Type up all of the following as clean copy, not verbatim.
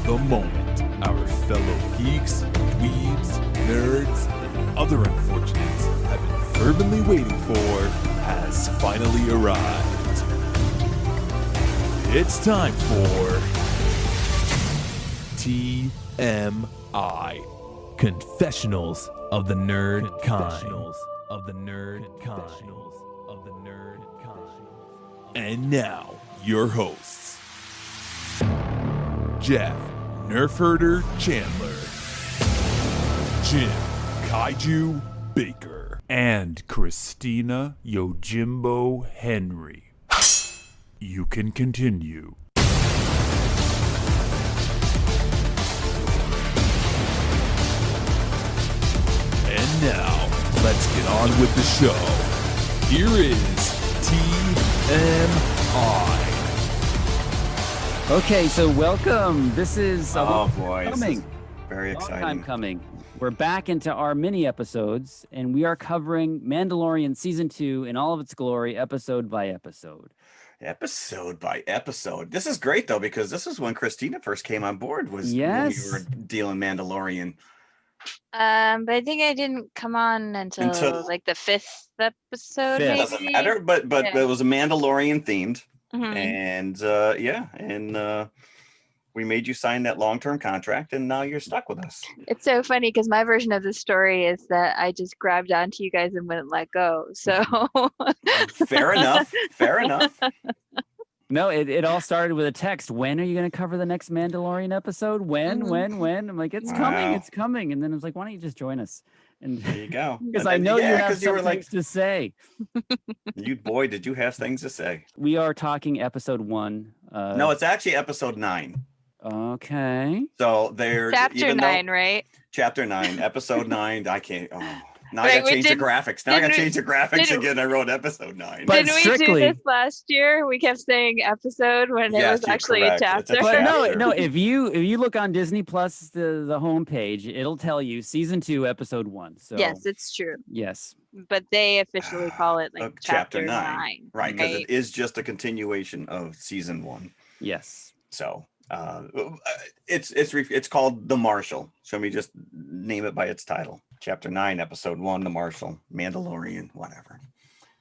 the moment our fellow geeks, dweebs, nerds, and other unfortunates have been fervently waiting for has finally arrived. It's time for TMI, Confessionals of the Nerd Kind. And now, your hosts, Jeff Nerf Herder Chandler, Jim Kaiju Baker, and Christina Yojimbo Henry. You can continue. And now, let's get on with the show. Here is TMI. Okay, so welcome. This is coming. This is very long exciting. time coming. We're back into our mini episodes, and we are covering Mandalorian season 2 in all of its glory, episode by episode. Episode by episode. This is great though, because this is when Christina first came on board. Was when we were dealing Mandalorian. But I think I didn't come on until like the 5th episode. Maybe. Doesn't matter, but Yeah. it was a Mandalorian themed, Mhm. and we made you sign that long-term contract, and now you're stuck with us. It's so funny because my version of the story is that I just grabbed onto you guys and wouldn't let go. So Fair enough. Fair enough. No, it all started with a text. When are you going to cover the next Mandalorian episode? When? I'm like, it's coming. And then I was like, why don't you just join us? And There you go. because I know you have some were things to say. did you have things to say? We are talking episode 1. No, it's actually episode 9. Okay. So there's chapter 9, right? Chapter 9, episode 9. I can't. Oh, now Right, I got to we change the didn't- graphics. Now I got to didn't we- change the graphics didn't- again. I wrote episode 9. But Didn't we do strictly- this last year? We kept saying episode when it Yes, was you're actually correct. a It's a chapter. But chapter. no. If you look on Disney Plus, the homepage, it'll tell you season 2, episode 1. So Yes, it's true. yes. But they officially call it like Chapter chapter 9. 9. Right, because it is just a continuation of season 1. Yes. So it's called The Marshal. So let me just name it by its title. Chapter 9, episode 1, The Marshal, Mandalorian, whatever.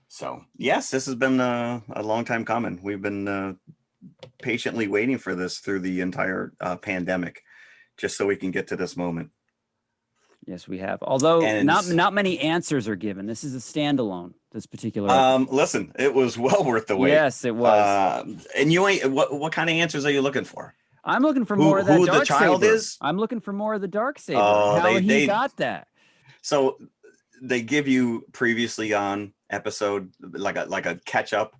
So yes, this has been a long time coming. We've been patiently waiting for this through the entire pandemic, just so we can get to this moment. Yes, we have. Although And- not many answers are given. This is a standalone. This particular. episode. Listen, it was well worth the wait. Yes, it was. And you ain't. What kind of answers are you looking for? I'm looking for more of that who the dark child saber. is? I'm looking for more of the dark saber. Oh, How they- he they- got that. So they give you previously on episode like a catch up,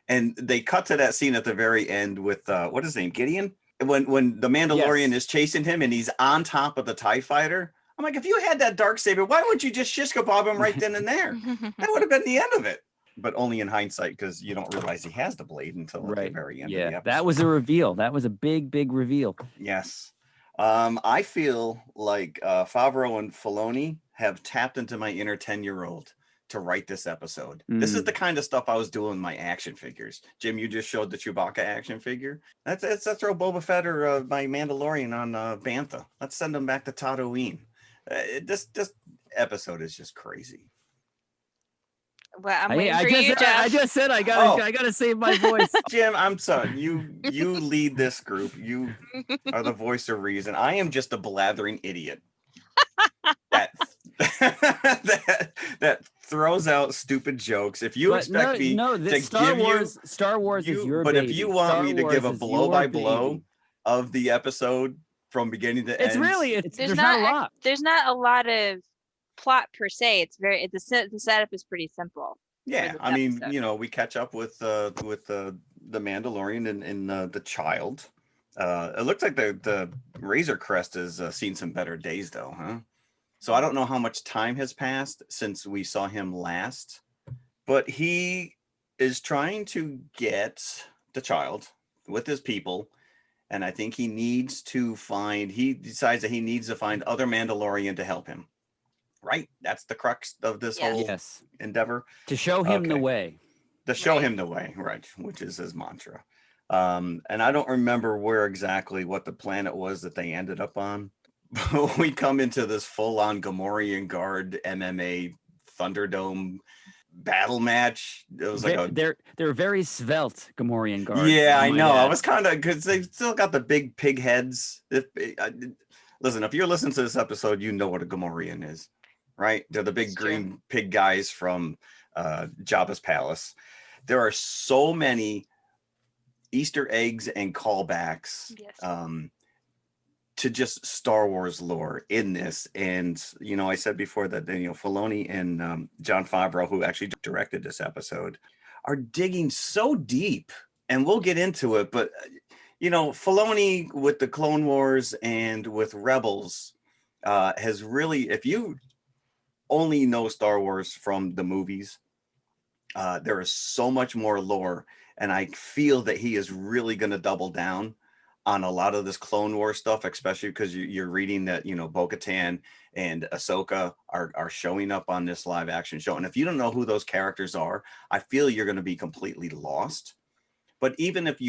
and they cut to that scene at the very end with what is his name, Gideon, when the Mandalorian Yes. is chasing him and he's on top of the TIE fighter. I'm like, if you had that dark saber, why wouldn't you just shish kebab him right then and there? That would have been the end of it. But only in hindsight, because you don't realize he has the blade until at the very end of the Yeah, episode. that was a reveal. That was a big reveal. Yes. I feel like Favreau and Filoni have tapped into my inner 10-year-old to write this episode. This is the kind of stuff I was doing with my action figures. Jim, you just showed the Chewbacca action figure. Let's throw Boba Fett or my Mandalorian on Bantha. Let's send them back to Tatooine. This episode is just crazy. Well, I'm waiting for you, Jeff. I just said I gotta save my voice. Jim, I'm sorry. You lead this group. You are the voice of reason. I am just a blathering idiot that that throws out stupid jokes. If you expect me to Star give Wars, Star Wars is your but baby. if you want Star me to Wars give a is blow your by blow baby. of the episode from beginning to It's end, really there's not a lot. There's not a lot of plot per se. It's the setup is pretty simple. yeah. this I mean, episode. we catch up with the Mandalorian and the child. It looks like the Razor Crest has seen some better days, though, huh? So I don't know how much time has passed since we saw him last, but he is trying to get the child with his people, and I think he decides that he needs to find other Mandalorian to help him. Right? That's the crux of this whole endeavor. To show him the Okay. way. To show Right. him the way, right, which is his mantra. And I don't remember what the planet was that they ended up on. We come into this full-on Gamorrean Guard MMA Thunderdome battle match. It was like they're very svelte Gamorrean guards. Yeah, I know. I was kind of, because they still got the big pig heads. Listen, if you're listening to this episode, you know what a Gamorrean is, right? They're the big green pig guys from Jabba's palace. There are so many Easter eggs and callbacks to just Star Wars lore in this. And, I said before that, Filoni and Jon Favreau, who actually directed this episode, are digging so deep, and we'll get into it. But, Filoni with the Clone Wars and with Rebels has really, if you only know Star Wars from the movies, there is so much more lore. And I feel that he is really going to double down on a lot of this Clone Wars stuff, especially because you're reading that, Bo-Katan and Ahsoka are showing up on this live action show. And if you don't know who those characters are, I feel you're going to be completely lost. But even if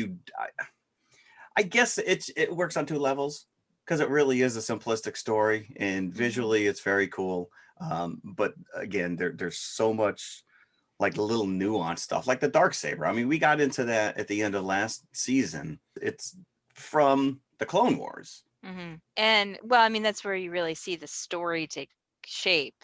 I guess it works on two levels, because it really is a simplistic story and visually it's very cool. But again, there's so much like little nuanced stuff, like the Darksaber. I mean, we got into that at the end of last season. It's from the Clone Wars. Mm-hmm. And well, I mean, that's where you really see the story take shape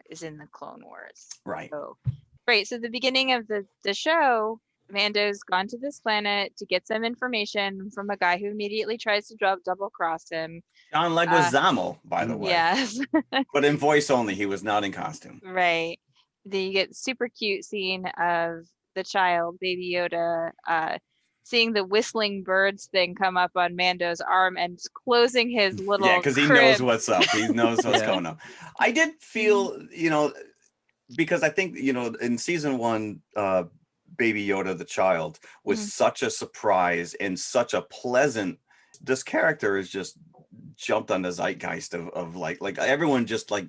is in the Clone Wars. Right. So the beginning of the show, Mando's gone to this planet to get some information from a guy who immediately tries to double cross him. John Leguizamo, by the way. Yes. But in voice only, he was not in costume. Right. Then you get super cute scene of the child, Baby Yoda, seeing the whistling birds thing come up on Mando's arm and closing his little because he crib. knows what's up. He knows what's going on. I did feel, because I think, in season 1, Baby Yoda, the child, was such a surprise and such a pleasant. This character is just jumped on the zeitgeist of like everyone just like,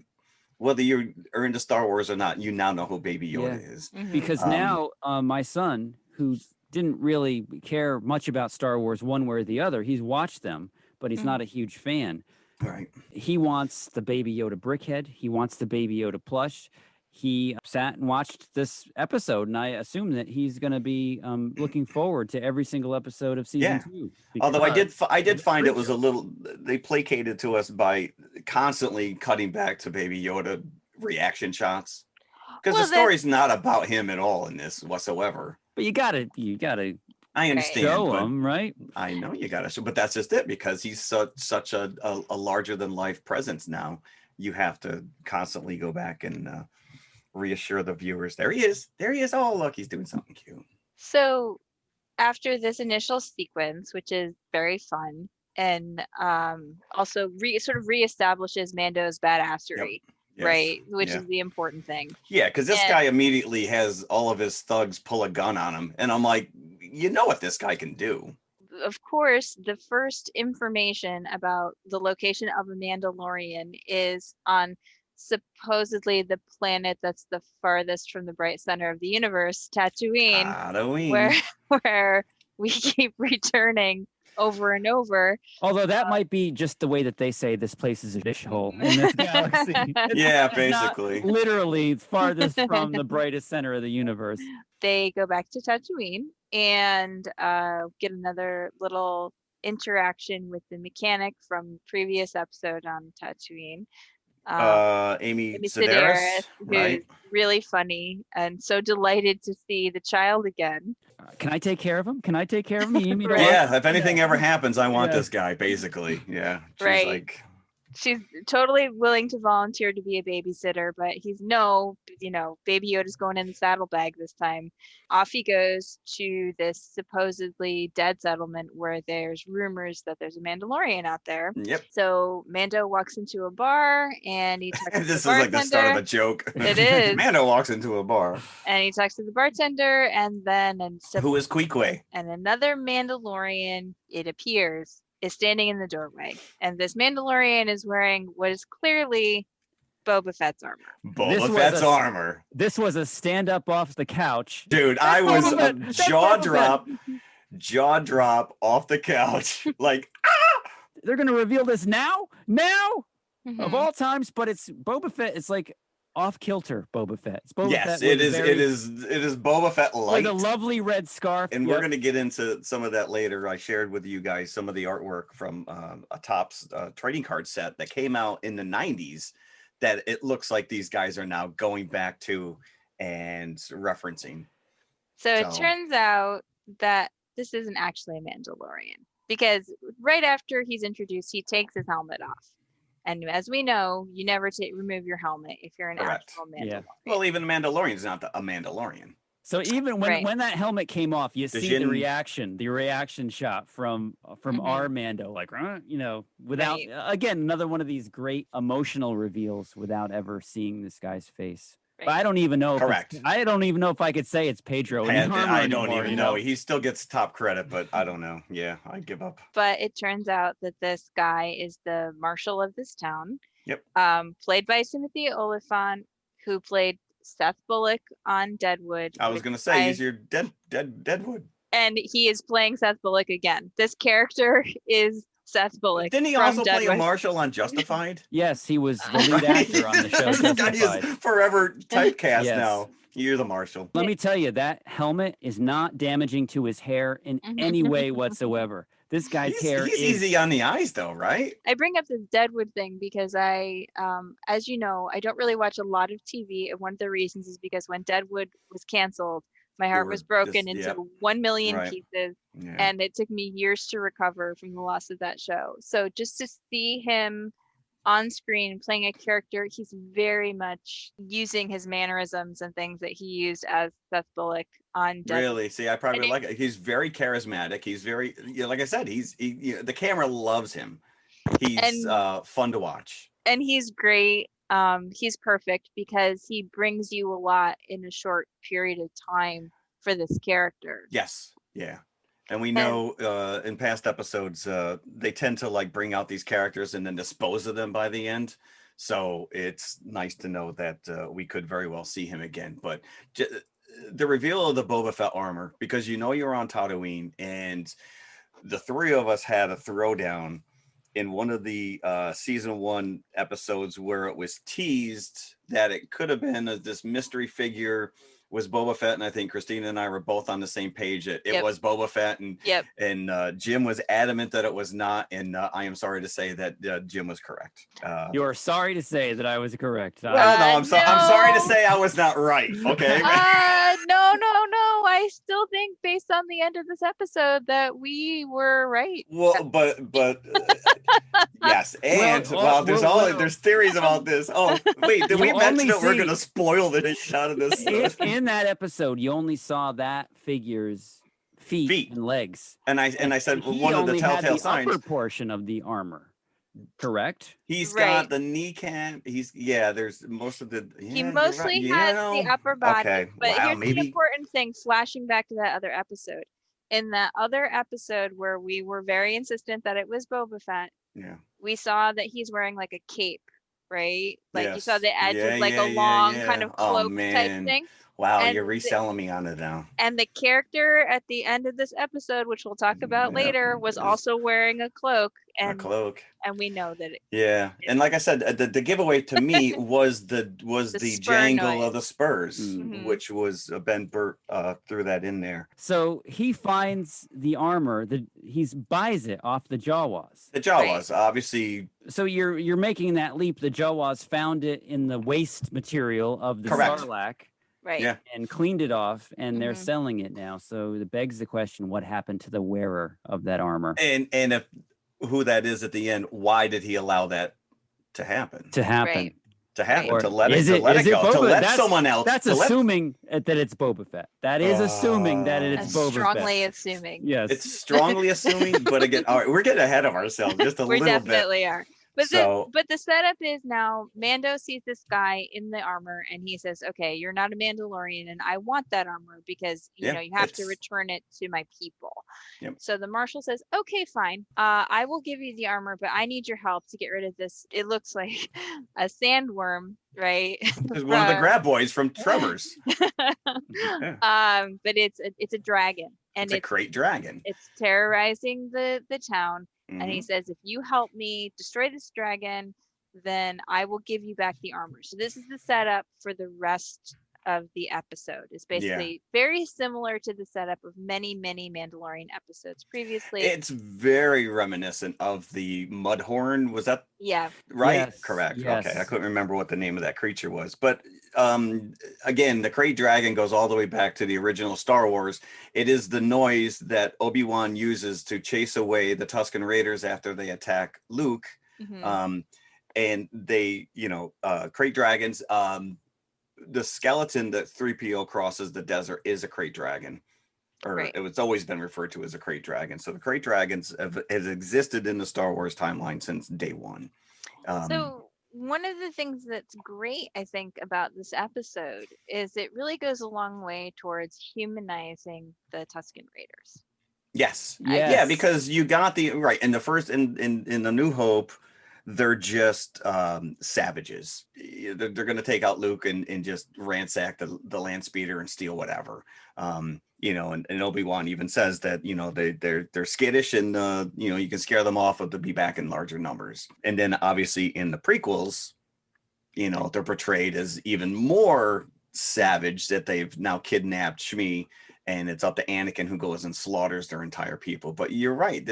whether you are into Star Wars or not, you now know who Baby Yoda is. Mm-hmm. Because now my son, who didn't really care much about Star Wars one way or the other, he's watched them, but he's not a huge fan. Right. He wants the Baby Yoda brickhead. He wants the Baby Yoda plush. He sat and watched this episode, and I assume that he's going to be looking forward to every single episode of season 2. Although I did find it was a little, they placated to us by constantly cutting back to Baby Yoda reaction shots, because the story's not about him at all in this whatsoever. But you gotta. I understand. Show him, right? I know you gotta show, but that's just it, because he's such a larger than life presence now. You have to constantly go back and reassure the viewers. There he is. Oh, look, he's doing something cute. So after this initial sequence, which is very fun, and also sort of reestablishes Mando's badassery. Yep. Yes. Right, which is the important thing. Yeah, because this guy immediately has all of his thugs pull a gun on him, and I'm like, you know what this guy can do. Of course, the first information about the location of a Mandalorian is on supposedly the planet that's the farthest from the bright center of the universe, Tatooine. Where we keep returning over and over. Although that might be just the way that they say this place is a dish hole in this galaxy. Yeah, basically. Literally farthest from the brightest center of the universe. They go back to Tatooine and get another little interaction with the mechanic from previous episode on Tatooine. Amy Sedaris, who's right? Really funny and so delighted to see the child again. Can I take care of him? You need me to Yeah, if anything ever happens, I want this guy, basically. Yeah. She's like, she's totally willing to volunteer to be a babysitter, but he's Baby Yoda's going in the saddlebag this time. Off he goes to this supposedly dead settlement where there's rumors that there's a Mandalorian out there. Yep. So Mando walks into a bar and he talks to this the is bartender. like the start of a joke. It is. Mando walks into a bar. And he talks to the bartender who is Queequeg? And another Mandalorian, it appears, is standing in the doorway, and this Mandalorian is wearing what is clearly Boba Fett's armor. Boba Fett's armor. This was a stand up off the couch. Dude, I was a jaw drop. jaw drop off the couch, like They're gonna reveal this now of Mhm. all times, but it's Boba Fett. It's like off kilter Boba Fett. It's Boba yes, Fett it with a is. very- It is Boba Fett light. with a lovely red scarf. And Yep. we're going to get into some of that later. I shared with you guys some of the artwork from a Topps trading card set that came out in the 90s that it looks like these guys are now going back to and referencing. So it So- turns out that this isn't actually a Mandalorian, because right after he's introduced, he takes his helmet off. And as we know, you never remove your helmet if you're an Correct. actual Yeah. Mandalorian. Well, even the Mandalorian's not a Mandalorian. So even when, Right. when that helmet came off, you The see Jin- the reaction shot from Mhm. our Mando, like without Right. again another one of these great emotional reveals without ever seeing this guy's face. But Right. I don't even know. Correct. I don't even know if I could say it's Pedro. in the And armor I don't anymore, even you know. He still gets top credit, but I don't know. Yeah, I give up. But it turns out that this guy is the marshal of this town. Yep. Played by Timothy Oliphant, who played Seth Bullock on Deadwood. I was which going to say, I- he's your Deadwood. and he is playing Seth Bullock again. This character is Seth Bullock. Didn't he from also play a Deadwood. marshal on Justified? Yes, he was the lead Right? actor on the show. This guy Justified. is forever typecast Yes. now. You're the marshal. Let me tell you, that helmet is not damaging to his hair in any way whatsoever. This guy's He's hair is easy on the eyes, though, right? I bring up this Deadwood thing because as you know, I don't really watch a lot of TV, and one of the reasons is because when Deadwood was canceled, my heart were was broken just- into yep. 1 million Right. pieces, Yeah. and it took me years to recover from the loss of that show. So just to see him on screen playing a character, he's very much using his mannerisms and things that he used as Seth Bullock on Deadwood. Really? See, I probably And like it. He's very charismatic. He's very, like I said, the camera loves him. He's fun to watch. And he's great. He's perfect because he brings you a lot in a short period of time for this character. Yes. Yeah. And we know in past episodes, they tend to like bring out these characters and then dispose of them by the end. So it's nice to know that we could very well see him again. But the reveal of the Boba Fett armor, because you're on Tatooine, and the three of us had a throwdown in one of the season 1 episodes where it was teased that it could have been this mystery figure was Boba Fett, and I think Christina and I were both on the same page. It Yep. was Boba Fett, and Yep. Jim was adamant that it was not, and I am sorry to say that Jim was correct. You are sorry to say that I was correct. Well, no, I'm sorry to no. say I was not right. Okay. No. I still think based on the end of this episode that we were right. Well, but yes, and there's theories about this. Oh, wait, did we You mention only that we're see- going to spoil the shot of this? In that episode, you only saw that figure's feet and legs. And I said He one of the only had telltale the signs. upper portion of the armor, correct? He's Right. got the kneecap. There's most of the. He you're mostly right, has the upper body. Okay, But wow, here's the maybe. important thing, flashing back to that other episode. In that other episode where we were very insistent that it was Boba Fett, Yeah. we saw that he's wearing like a cape, right? Like you saw Yes. the edge Yeah, was like yeah, a yeah, long yeah. kind of Oh, cloak type man. thing. Wow, And you're the- reselling me on it now. And the character at the end of this episode, which we'll talk about Yep, later, was is also wearing a cloak, A and cloak. we know that it, Yeah, and like I said, the giveaway to me was the spur jangle noise. of the spurs, Mhm. which was Ben Burt threw that in there. So he finds the armor. He buys it off the Jawas. The Jawas, Right. obviously, So you're making that leap. The Jawas found it in the waste material of the Correct. Sarlacc right? Yeah. and cleaned it off, and they're Mhm. selling it now. So it begs the question: what happened to the wearer of that armor? and if who that is at the end, why did he allow that to happen? To happen. Right. To happen, Or to let is it it go, to Boba? let That's- someone else. That's to let- assuming that it's Boba Fett. That is assuming that it's That's Boba strongly Fett. assuming. Yes. It's strongly assuming, but again, all right, we're getting ahead of ourselves just a We little bit. definitely are. But So- the setup is now Mando sees this guy in the armor and he says, "Okay, you're not a Mandalorian, and I want that armor because you Yeah, know you have to it's- return it to my people." Yep. So the marshal says, "Okay, fine. I will give you the armor, but I need your help to get rid of this. It looks like a sandworm, right?" It's one of the grab boys from Trevor's. But it's a dragon, and It's a crate dragon. it's terrorizing the town. And he Mhm. says, if you help me destroy this dragon, then I will give you back the armor. So this is the setup for the rest of the episode. It's basically very similar to the setup of many Mandalorian episodes previously. It's very reminiscent of the Mudhorn. Was that Yeah. right? Yes, Correct. yes. Okay, I couldn't remember what the name of that creature was, but again, the crate dragon goes all the way back to the original Star Wars. It is the noise that Obi-Wan uses to chase away the Tusken Raiders after they attack Luke. Mhm. And they, crate dragons. The skeleton that 3PO crosses the desert is a crate dragon, or Right. it's always been referred to as a crate dragon. So the crate dragons has existed in the Star Wars timeline since day one. So one of the things that's great, I think, about this episode is it really goes a long way towards humanizing the Tusken Raiders. Yes. Yes. Yeah, because you got the right in the first in the New Hope, they're just savages. They're going to take out Luke and just ransack the land speeder and steal whatever. And Obi-Wan even says that they're skittish and you can scare them off, but they'll be back in larger numbers. And then obviously in the prequels, they're portrayed as even more savage, that they've now kidnapped Shmi, and it's up to Anakin, who goes and slaughters their entire people. But you're right,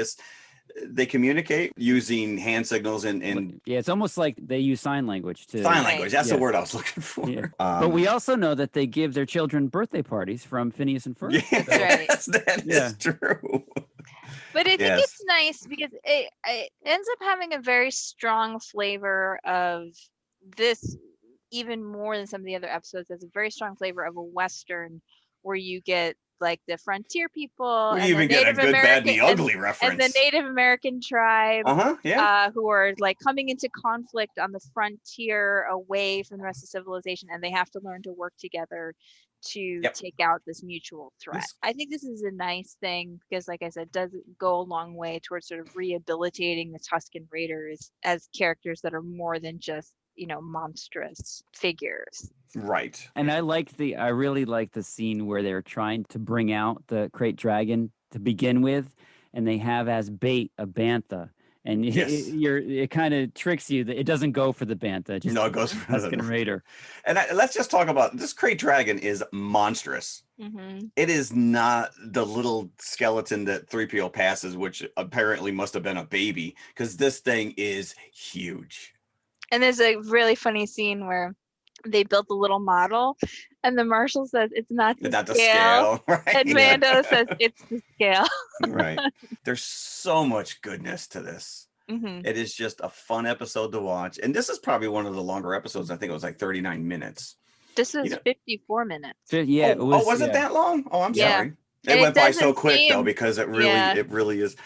they communicate using hand signals and Yeah, it's almost like they use sign language to sign language. That's the Yeah. word I was looking for. Yeah. But we also know that they give their children birthday parties from Phineas and Ferb. Yes, that is true. But I think Yes. it's nice because it ends up having a very strong flavor of this, even more than some of the other episodes. There's a very strong flavor of a Western where you get like the frontier people We and even the get a Native good, bad, American and the ugly and reference. the Native American tribe Yeah. who are like coming into conflict on the frontier away from the rest of civilization, and they have to learn to work together to take out this mutual threat. Yes. I think this is a nice thing because, like I said, does go a long way towards sort of rehabilitating the Tusken Raiders as characters that are more than just monstrous figures. Right. And I really like the scene where they're trying to bring out the crate dragon to begin with, and they have as bait a bantha. And it kind of tricks you that it doesn't go for the bantha. Just it goes for the Tusken Raider. And let's just talk about this crate dragon is monstrous. Mm-hmm. It is not the little skeleton that 3PO passes, which apparently must have been a baby, because this thing is huge. And there's a really funny scene where they built a little model, and the marshal says it's not the scale. Right? And Mando says it's the scale. Right. There's so much goodness to this. Mm-hmm. It is just a fun episode to watch. And this is probably one of the longer episodes. I think it was like 39 minutes. This is 54 minutes. Yeah. Was it that long? Oh, I'm sorry. It went by so quick though, because it really is.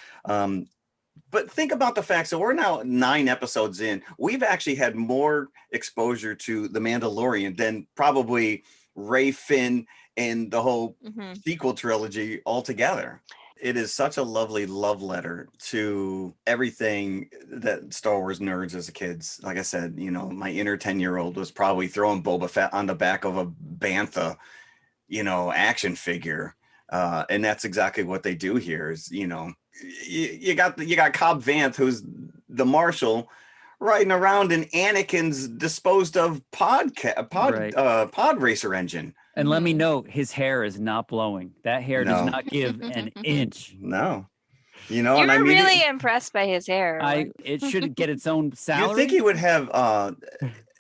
But think about the fact, so we're now 9 episodes in. We've actually had more exposure to The Mandalorian than probably Rey, Finn, and the whole sequel trilogy altogether. It is such a lovely love letter to everything that Star Wars nerds as a kids. Like I said, my inner 10-year-old was probably throwing Boba Fett on the back of a bantha, action figure. And that's exactly what they do here is, you got Cobb Vanth, who's the marshal, riding around in Anakin's disposed of pod racer engine. And let me know, his hair is not blowing. That hair does not give an inch. No. You were really impressed by his hair. It should get its own salary. You think he would have a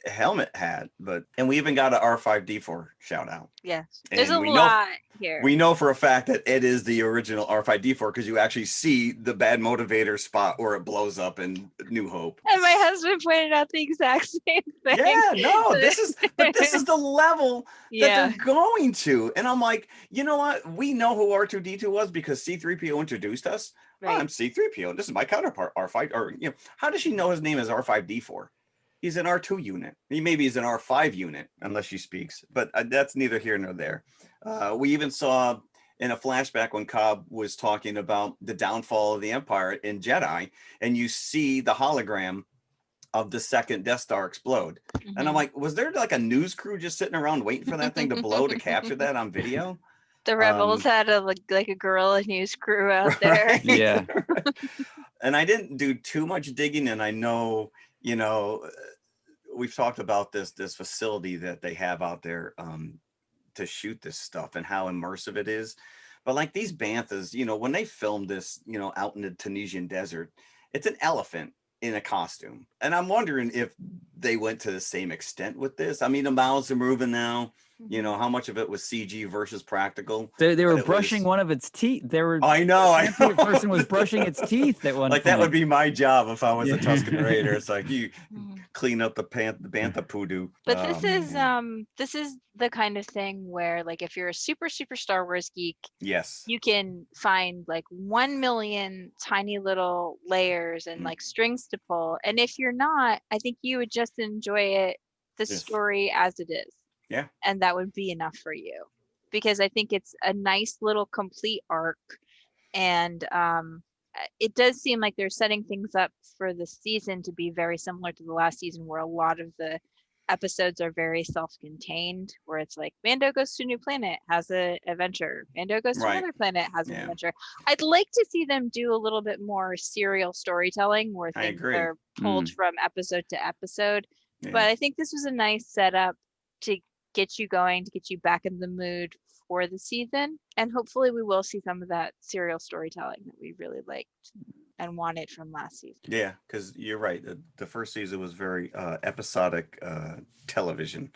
helmet hat, and we even got an R5D4 shout out. Yes. There's a lot here. We know for a fact that it is the original R5D4 because you actually see the bad motivator spot where it blows up in New Hope. And my husband pointed out the exact same thing. Yeah, no, this is the level that they're going to. And I'm like, you know what? We know who R2D2 was because C3PO introduced us. Right. I'm C3PO. This is my counterpart, R5. Or how does she know his name is R5D4? He's an R2 unit. Maybe he's an R5 unit, unless she speaks. But that's neither here nor there. We even saw in a flashback when Cobb was talking about the downfall of the Empire in Jedi, and you see the hologram of the second Death Star explode. And I'm like, was there like a news crew just sitting around waiting for that thing to blow to capture that on video? The rebels had a like a guerrilla news crew out there. Right? Yeah. And I didn't do too much digging, and I know, we've talked about this facility that they have out there to shoot this stuff and how immersive it is. But like these banthas, when they filmed this, out in the Tunisian desert, it's an elephant in a costume. And I'm wondering if they went to the same extent with this. I mean, the mouths are moving now. How much of it was CG versus practical? They were brushing one of its teeth. I know. The person was brushing its teeth at one point. That would be my job if I was a Tusken Raider. It's like you clean up the bantha poodoo. But this is the kind of thing where, like, if you're a super Star Wars geek, yes, you can find like 1 million tiny little layers and like strings to pull. And if you're not, I think you would just enjoy the story as it is. Yeah. And that would be enough for you, because I think it's a nice little complete arc. And it does seem like they're setting things up for the season to be very similar to the last season, where a lot of the episodes are very self-contained, where it's like Mando goes to a new planet, has an adventure. Mando goes to another planet, has an adventure. I'd like to see them do a little bit more serial storytelling, where things are pulled from episode to episode. Yeah. But I think this was a nice setup to get you going, to get you back in the mood for the season. And hopefully we will see some of that serial storytelling that we really liked and wanted from last season. Yeah, because you're right. The first season was very episodic television,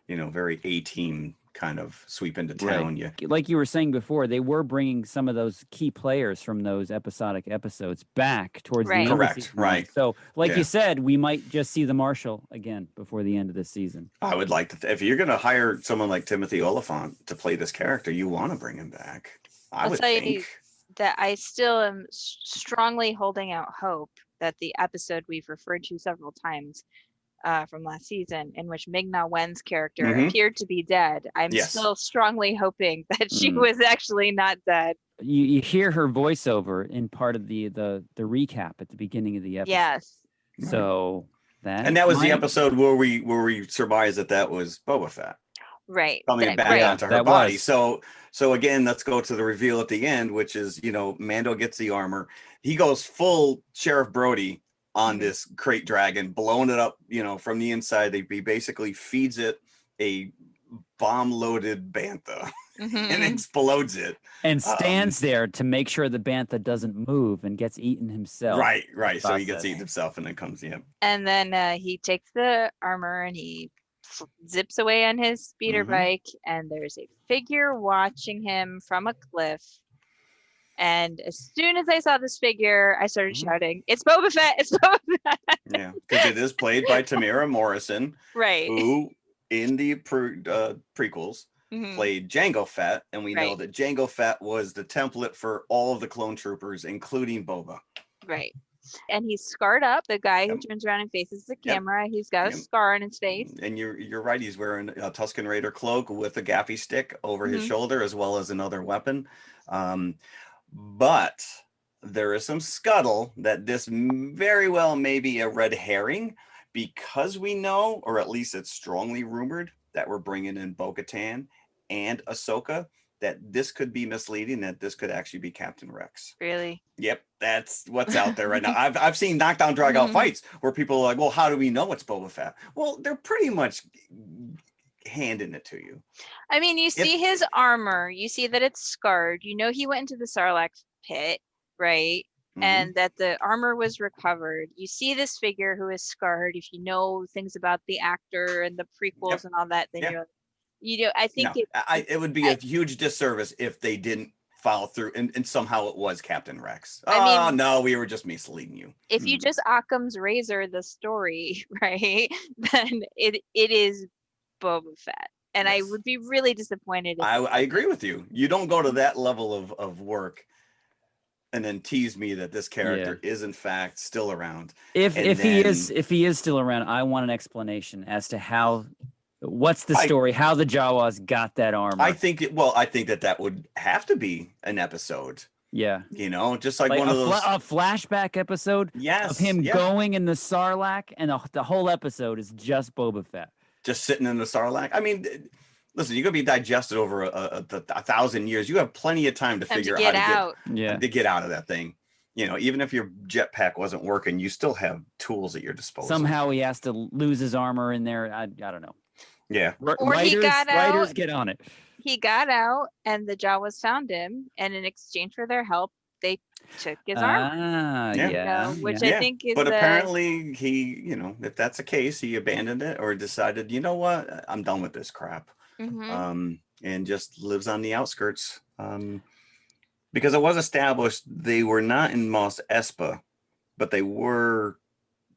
very A-team kind of sweep into town. Right. Yeah, like you were saying before, they were bringing some of those key players from those episodic episodes back towards the end of the season. Right. So, like you said, we might just see the Marshal again before the end of this season. I would like to. If you're going to hire someone like Timothy Oliphant to play this character, you want to bring him back. I would think that I still am strongly holding out hope that the episode we've referred to several times from last season, in which Ming-Na Wen's character appeared to be dead, I'm still strongly hoping that she was actually not dead. You hear her voiceover in part of the recap at the beginning of the episode. Yes. So that was the episode where we surmised that was Boba Fett. Right. Coming back onto her body. So again, let's go to the reveal at the end, which is, Mando gets the armor. He goes full Sheriff Brody on this crate dragon, blowing it up, from the inside. He basically feeds it a bomb-loaded bantha and explodes it. And stands there to make sure the bantha doesn't move and gets eaten himself. Right. So he gets eaten himself and then comes in. And then he takes the armor and he zips away on his speeder bike, and there's a figure watching him from a cliff. And as soon as I saw this figure, I started shouting, "It's Boba Fett! It's Boba Fett!" Yeah, because it is played by Tamara Morrison, right? Who in the prequels played Jango Fett, and we know that Jango Fett was the template for all of the clone troopers, including Boba. Right. And he's scarred up. The guy who turns around and faces the camera, he's got a scar on his face. And you're right. He's wearing a Tusken Raider cloak with a gaffy stick over his shoulder, as well as another weapon. But there is some scuttle that this very well may be a red herring, because we know, or at least it's strongly rumored, that we're bringing in Bo-Katan and Ahsoka, that this could be misleading, that this could actually be Captain Rex. Really? Yep, that's what's out there right now. I've seen knockdown, drag out fights where people are like, well, how do we know it's Boba Fett? Well, they're pretty much handing it to you. I mean, you see his armor, you see that it's scarred, he went into the Sarlacc pit, right? And that the armor was recovered. You see this figure who is scarred. If you know things about the actor and the prequels and all that, then I think it would be a huge disservice if they didn't follow through and somehow it was Captain Rex. No, we were just misleading you. If you just Occam's razor the story, right, then it is Boba Fett. And I would be really disappointed. I agree with you. You don't go to that level of work and then tease me that this character is in fact still around. If he is still around, I want an explanation as to what's the story, how the Jawas got that armor. I think that would have to be an episode. Yeah. You know, just like Like one of those. a flashback episode Yes, of him yeah. going in the Sarlacc, and the whole episode is just Boba Fett. Just sitting in the Sarlacc. I mean, listen, you're gonna be digested over a 1,000 years. You have plenty of time to Time to figure get out how out. to get out of that thing. You know, even if your jetpack wasn't working, you still have tools at your disposal. Somehow he has to lose his armor in there. I don't know. Yeah. Or he got writers out. get on it. He got out, and the Jawas found him, and in exchange for their help, they took his armor. Ah, Yeah. yeah. Which yeah. I think is. But apparently he, you know, if that's the case, he abandoned it or decided, you know what, I'm done with this crap. Mhm. And just lives on the outskirts. Because it was established they were not in Mos Espa, but they were,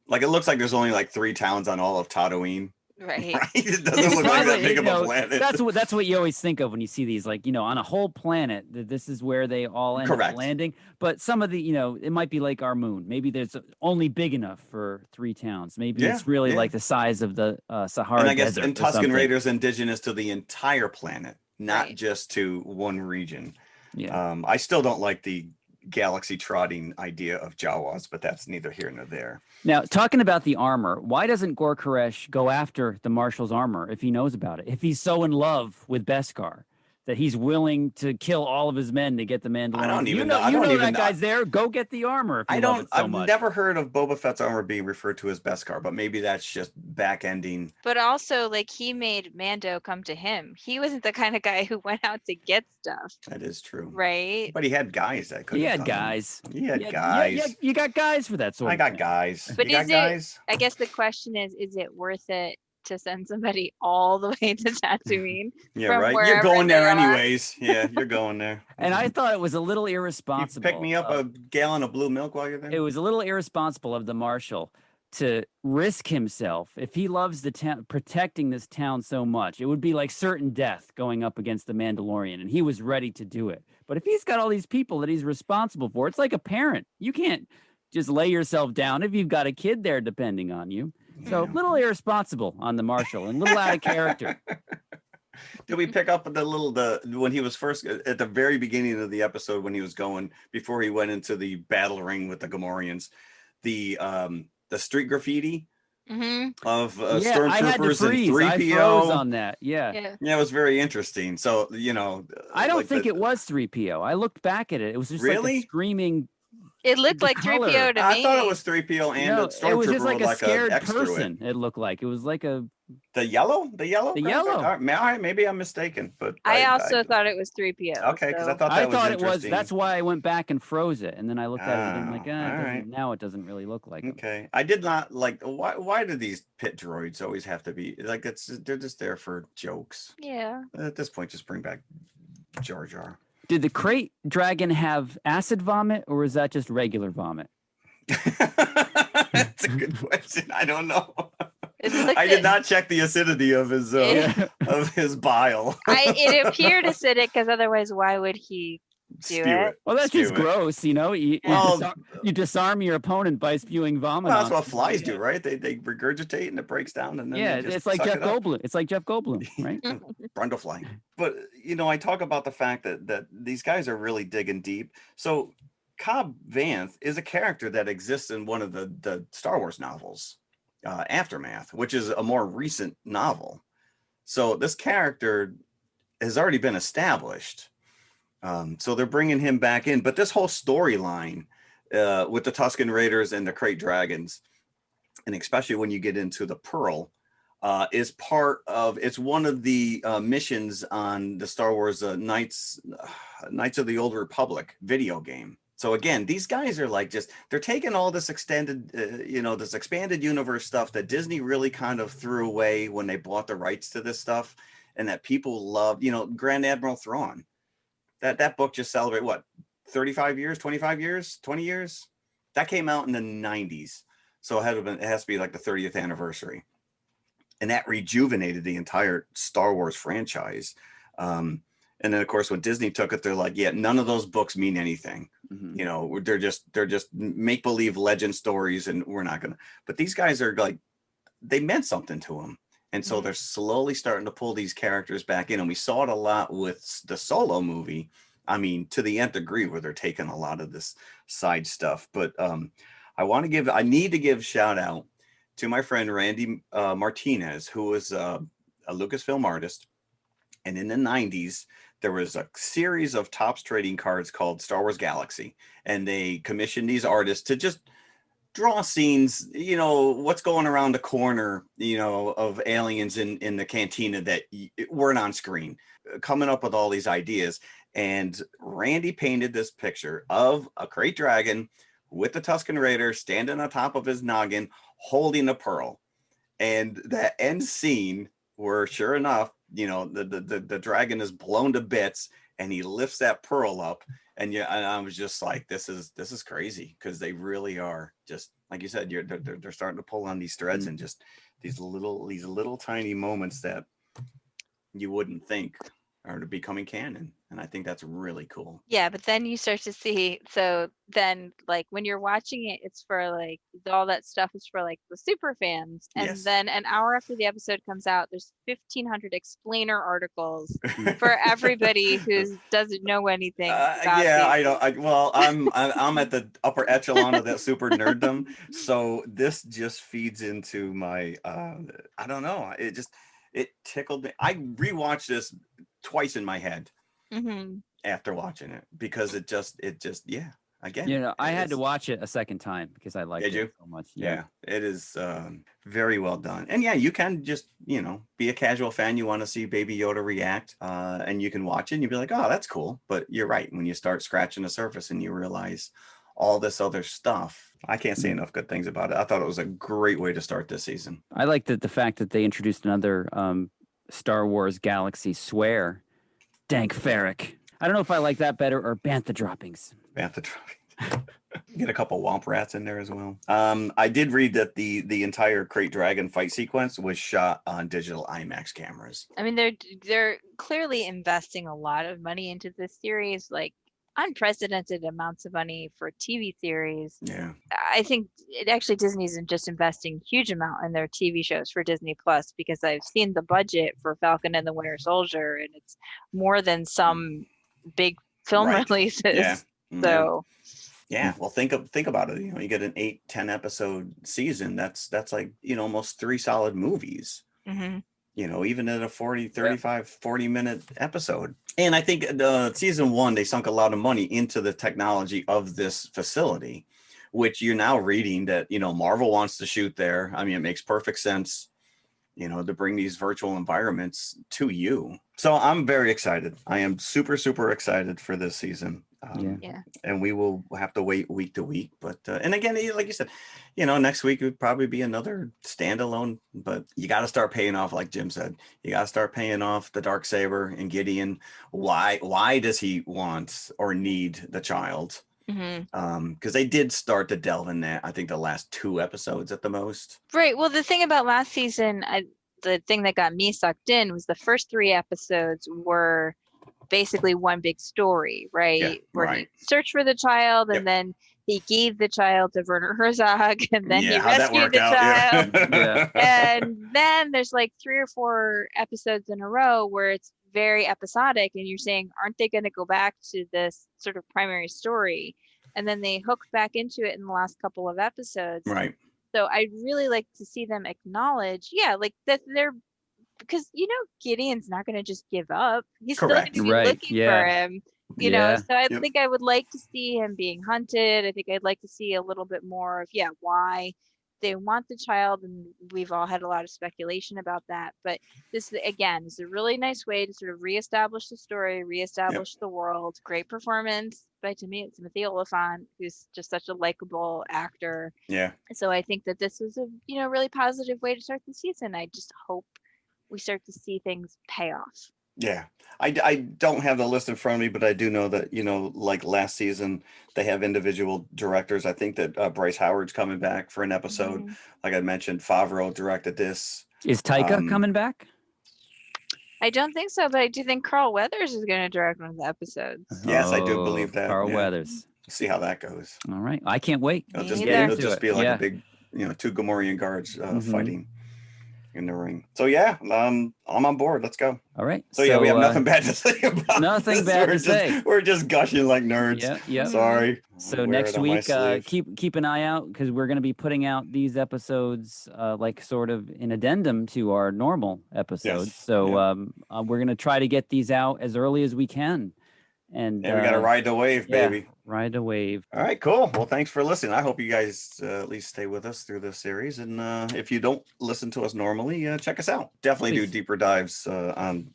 like, it looks like there's only like 3 towns on all of Tatooine. Right. Right? It doesn't look like that big of a planet. That's what you always think of when you see these, like, you know, on a whole planet, this is where they all end up landing. But some of the, you know, it might be like our moon. Maybe there's only big enough for 3 towns. Maybe it's really like the size of the Sahara and I guess Desert. and Tusken Raiders indigenous to the entire planet, not just to one region. Yeah. I still don't like the galaxy trotting idea of Jawas, but that's neither here nor there. Now, talking about the armor, why doesn't Gor Koresh go after the Marshal's armor if he knows about it? If he's so in love with Beskar that he's willing to kill all of his men to get the Mandalorian. I don't even know. know. I You don't know even that guy's there. Go get the armor. If you love it so I've much. never heard of Boba Fett's armor being referred to as Beskar, but maybe that's just back ending. But also, like, he made Mando come to him. He wasn't the kind of guy who went out to get stuff. That is true. Right. But he had guys that could. He had guys. He had guys. Yeah, you got guys for that sort I of got thing. guys. But you got guys? I guess the question is it worth it to send somebody all the way to Tatooine? Yeah, right. You're going there anyways. Yeah, you're going there. And I thought it was a little irresponsible. You pick me up a gallon of blue milk while you're there. It was a little irresponsible of the Marshal to risk himself. If he loves the town, protecting this town so much, it would be like certain death going up against the Mandalorian, and he was ready to do it. But if he's got all these people that he's responsible for, it's like a parent. You can't just lay yourself down if you've got a kid there depending on you. So a little irresponsible on the Marshal and a little out of character. Did we pick up when he was first at the very beginning of the episode when he was going before he went into the battle ring with the Gamorreans, the street graffiti of stormtroopers and 3PO? I froze on that. Yeah, it was very interesting. So you know, I don't think it was 3PO. I looked back at it. It was just like a screaming. It looked like 3PO to me. I thought it was 3PO and a stormtrooper. It was just like with a scared X person. It looked like it was like the yellow. All right, maybe I'm mistaken, but I also thought it was 3PO. Okay, because I thought it was. That's why I went back and froze it, and then I looked at it and I'm like, now it doesn't really look like. Okay, I did not like. Why do these pit droids always have to be like? They're just there for jokes. Yeah. At this point, just bring back Jar Jar. Did the crate dragon have acid vomit, or is that just regular vomit? That's a good question. I don't know. I did not check the acidity of his bile. It appeared acidic because otherwise, why would he do it? Well, that's just gross, you know. You disarm your opponent by spewing vomit. Well, that's what flies do, right? They regurgitate and it breaks down, and then it's like Jeff Goldblum. It's like Jeff Goldblum, right? Brundlefly. But you know, I talk about the fact that these guys are really digging deep. So Cobb Vanth is a character that exists in one of the Star Wars novels, Aftermath, which is a more recent novel. So this character has already been established. So they're bringing him back in, but this whole storyline with the Tusken Raiders and the Krayt Dragons, and especially when you get into the Pearl, is part of. It's one of the missions on the Star Wars Knights of the Old Republic video game. So again, these guys are like they're taking all this extended, this expanded universe stuff that Disney really kind of threw away when they bought the rights to this stuff, and that people loved. You know, Grand Admiral Thrawn. That book just celebrated what, 35 years, 25 years, 20 years? That came out in the 90s. So it has to be like the 30th anniversary. And that rejuvenated the entire Star Wars franchise. And then of course when Disney took it, they're like, yeah, none of those books mean anything. Mm-hmm. You know, they're just make-believe legend stories, and we're not gonna. But these guys are like, they meant something to them. And so they're slowly starting to pull these characters back in. And we saw it a lot with the Solo movie. I mean, to the nth degree, where they're taking a lot of this side stuff. But I need to give shout out to my friend Randy Martinez, who was a Lucasfilm artist. And in the 90s, there was a series of Topps trading cards called Star Wars Galaxy. And they commissioned these artists to just draw scenes, what's going around the corner, of aliens in the cantina that weren't on screen, coming up with all these ideas. And Randy painted this picture of a Krayt Dragon with the Tusken Raider standing on top of his noggin, holding a pearl. And that end scene where, sure enough, the dragon is blown to bits and he lifts that pearl up. And I was just like, this is crazy, because they really are, just like you said, they're starting to pull on these threads, and just these little tiny moments that you wouldn't think are becoming canon. And I think that's really cool. Yeah, but then you start to see, so then like when you're watching it, it's for like all that stuff is for like the super fans. And Yes. then an hour after the episode comes out, there's 1,500 explainer articles for everybody who doesn't know anything about I'm at the upper echelon of that super nerddom. So this just feeds into my I don't know. It tickled me. I rewatched this twice in my head. Mm-hmm. After watching it, because it just again, I had to watch it a second time because I liked it so much. Yeah, it is very well done. And yeah, you can just be a casual fan. You want to see Baby Yoda react, and you can watch it and you'll be like, oh, that's cool. But you're right, when you start scratching the surface and you realize all this other stuff, I can't say enough good things about it. I thought it was a great way to start this season. I like the fact that they introduced another Star Wars Galaxy swear, Dank Farrik. I don't know if I like that better, or Bantha droppings. Bantha droppings. Get a couple Womp Rats in there as well. I did read that the entire Krayt Dragon fight sequence was shot on digital IMAX cameras. I mean, they're clearly investing a lot of money into this series, like unprecedented amounts of money for a TV series. Yeah. I think Disney isn't just investing huge amount in their TV shows for Disney Plus, because I've seen the budget for Falcon and the Winter Soldier, and it's more than some big film releases. Yeah. So yeah, well, think about it. You get an 8-10 episode season. That's like almost 3 solid movies. Mm-hmm. Even at a 40 minute episode. And I think season 1, they sunk a lot of money into the technology of this facility, which you're now reading that, Marvel wants to shoot there. I mean, it makes perfect sense, to bring these virtual environments to you. So I'm very excited. I am super, super excited for this season. And we will have to wait week to week. But and again, like you said, next week would probably be another standalone. But you got to start paying off, like Jim said. You got to start paying off the Darksaber and Gideon. Why does he want or need the child? Because they did start to delve in that. I think the last 2 episodes at the most. Right. Well, the thing about last season, the thing that got me sucked in was the first 3 episodes were basically one big story, right? Where he searched for the child, and then he gave the child to Werner Herzog, and then he rescued the child. And then there's like 3 or 4 episodes in a row where it's very episodic, and you're saying, aren't they going to go back to this sort of primary story? And then they hooked back into it in the last couple of episodes. Right. So I'd really like to see them acknowledge, like that they're, because Gideon's not going to just give up. He's still going to be looking for him. So I think I would like to see him being hunted. I think I'd like to see a little bit more of why they want the child, and we've all had a lot of speculation about that. But this again is a really nice way to sort of reestablish the story, reestablish the world. Great performance by Timothy Olyphant, who's just such a likable actor. Yeah. So I think that this is a really positive way to start the season. I just hope we start to see things pay off. Yeah, I don't have the list in front of me, but I do know that, like last season, they have individual directors. I think that Bryce Howard's coming back for an episode. Mm-hmm. Like I mentioned, Favreau directed this. Is Taika coming back? I don't think so, but I do think Carl Weathers is going to direct one of the episodes. Yes, I do believe that. Carl Weathers. See how that goes. All right. I can't wait. It'll just be like a big, 2 Gamorrean guards fighting. in the ring. So yeah, I'm on board. Let's go. All right. So yeah, we have nothing bad to say about nothing this. bad we're to say. We're just gushing like nerds. Yeah, yeah. Sorry. So I'll wear next it on my week, sleeve. keep an eye out because we're going to be putting out these episodes like sort of an addendum to our normal episodes. Yes, So yeah. we're going to try to get these out as early as we can. And we got to ride the wave, baby. Ride the wave. All right, cool. Well, thanks for listening. I hope you guys at least stay with us through this series. And if you don't listen to us normally, check us out. Definitely do deeper dives on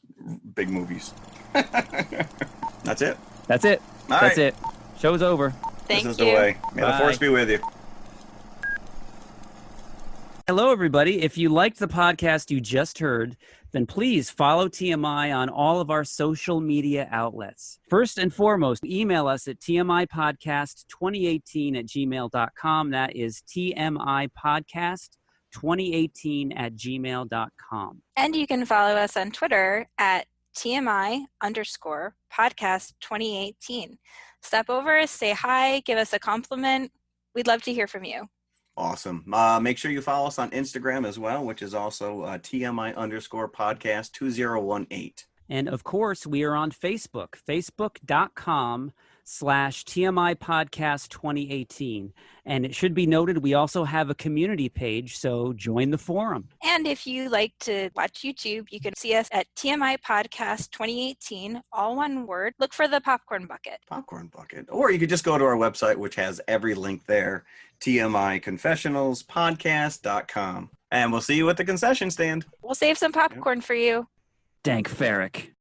big movies. That's it. That's it. All That's right. it. Show's over. Thank This is you. the way. May the force Bye. be with you. Hello, everybody. If you liked the podcast you just heard, then please follow TMI on all of our social media outlets. First and foremost, email us at tmipodcast2018@gmail.com. That is tmipodcast2018@gmail.com. And you can follow us on Twitter at TMI_podcast2018. Stop over, say hi, give us a compliment. We'd love to hear from you. Awesome. Make sure you follow us on Instagram as well, which is also TMI_podcast2018. And of course, we are on Facebook, facebook.com/TMI Podcast 2018. And it should be noted, we also have a community page, so join the forum. And if you like to watch YouTube, you can see us at TMI Podcast 2018, all one word. Look for the popcorn bucket. Popcorn bucket. Or you could just go to our website, which has every link there, TMIConfessionalspodcast.com. And we'll see you at the concession stand. We'll save some popcorn for you. Dank Ferrick.